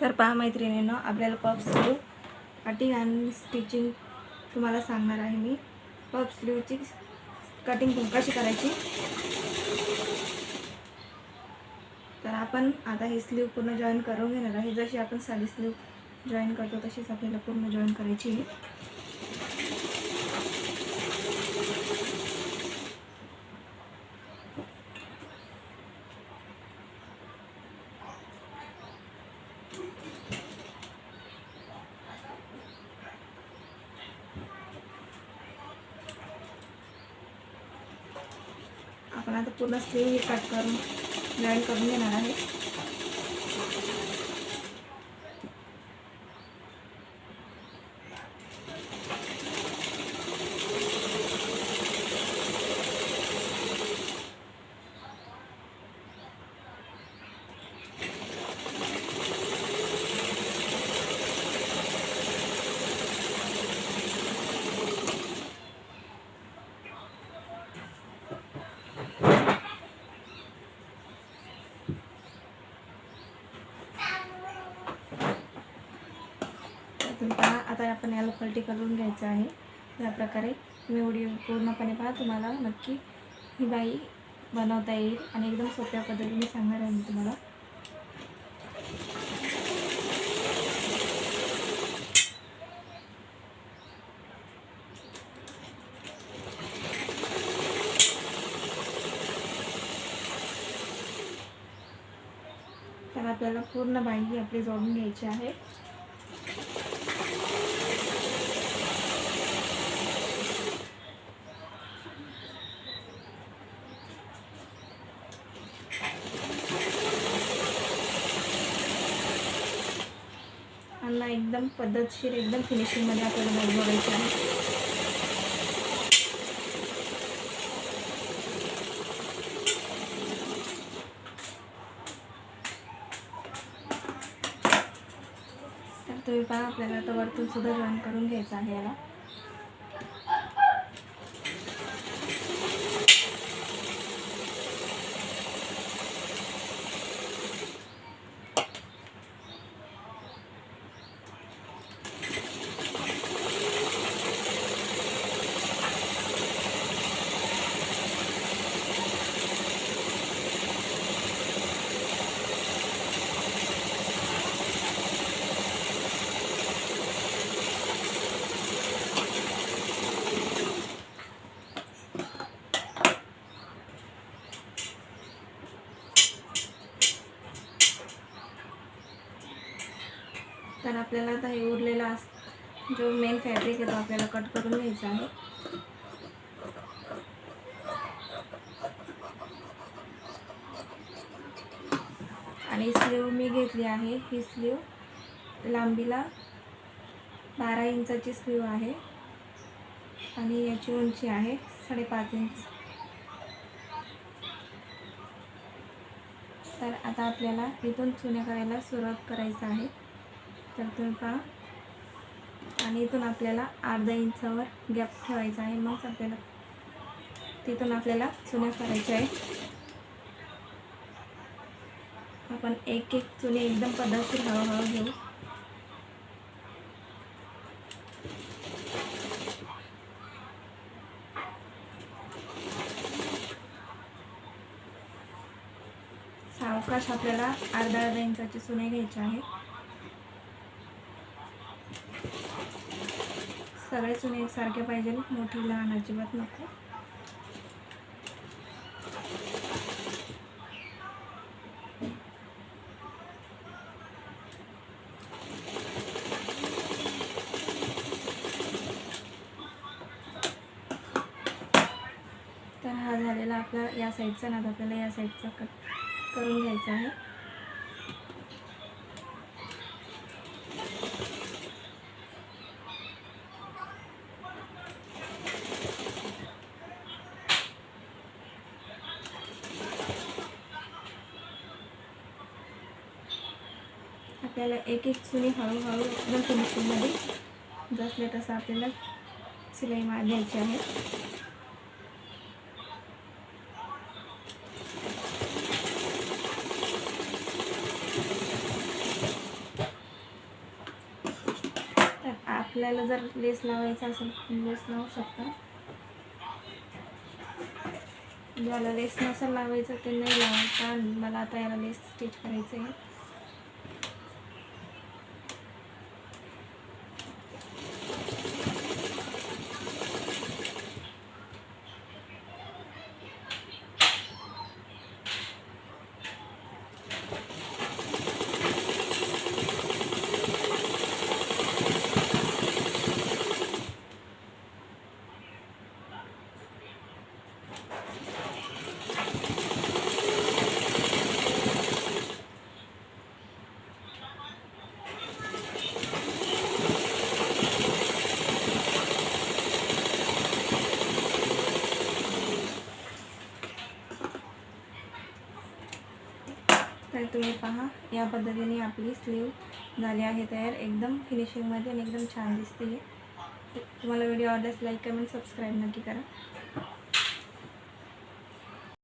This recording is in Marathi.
तर पहा मैत्रिणींनो, आपल्याला पफ स्लीव कटिंग आणि स्टिचिंग तुम्हाला सांगणार आहे मी. पफ स्लीवची कटिंग कशी करायची. तर आपण आता ही स्लीव पूर्ण जॉईन करून घेणार आहे. जशी आपण साधी स्लीव जॉईन करतो तशीच आपल्याला पूर्ण जॉईन करायची आहे. आपण आता पूर्ण स्लीव कट करून जॉईन करून घेणार आहे. आता आपण याला पलटी करून घ्यायचं आहे. या प्रकारे व्हिडिओ पूर्णपणे पहा, तुम्हाला नक्की ही बाई बनवता येईल आणि एकदम सोप्या पद्धतीने सांगणार आहे मी तुम्हाला. तर आपल्याला पूर्ण बाई ही आपली जोडून घ्यायची आहे. आणि एकदम पद्धतशीर एकदम फिनिशिंगमध्ये आपल्याला बाई जोडायची आहे. तर तुम्ही पहा, आपल्याला आता वरतून सुद्धा जॉईन करून घ्यायचं आहे याला. तर आपल्याला आता हे उरलेला जो मेन फॅब्रिक आहे तो आपल्याला कट करून घ्यायचा आहे. आणि स्लीव मी घेतली आहे. ही स्लीव लांबीला 12 इंचाची स्लीव आहे आणि याची उंची आहे 5.5 इंच. तर आता आपल्याला इथून चुन्या करायला सुरुवात करायचं आहे. तर तुम्ही पहा, आणि इथून आपल्याला अर्धा इंचावर गॅप ठेवायचा आहे. मग आपल्याला तिथून आपल्याला चुन्या करायच्या आहे. आपण एक एक चुने एकदम पद्धतशीर हळूहळू घेऊ. सावकाश आपल्याला अर्धा इंचाची चुने घ्यायची आहे. सगळे चुने एकसारखे पाहिजे, मोठी लहान अजिबात नको. तर हा झालेला आपला या साईडचा नाद आपल्याला या साईडचा कट करून घ्यायचा आहे. आपल्याला एक एक चुनी हळूहळू एकदम फिनिशिंगमध्ये जसले तसं आपल्याला शिलाई मार द्यायची आहे. आपल्याला जर लेस लावायचा असेल लेस लावू शकता, ज्याला लेस नसेल लावायचं ते नाही लावायचा. मला आता याला लेस स्टिच करायचं आहे. तर तुम्ही पहा, या पद्धतीने आपली स्लीव झाली आहे तयार. एकदम फिनिशिंगमध्ये आणि एकदम छान दिसते. तुम्हाला व्हिडिओ आवडल्यास लाईक, कमेंट, सबस्क्राईब नक्की करा.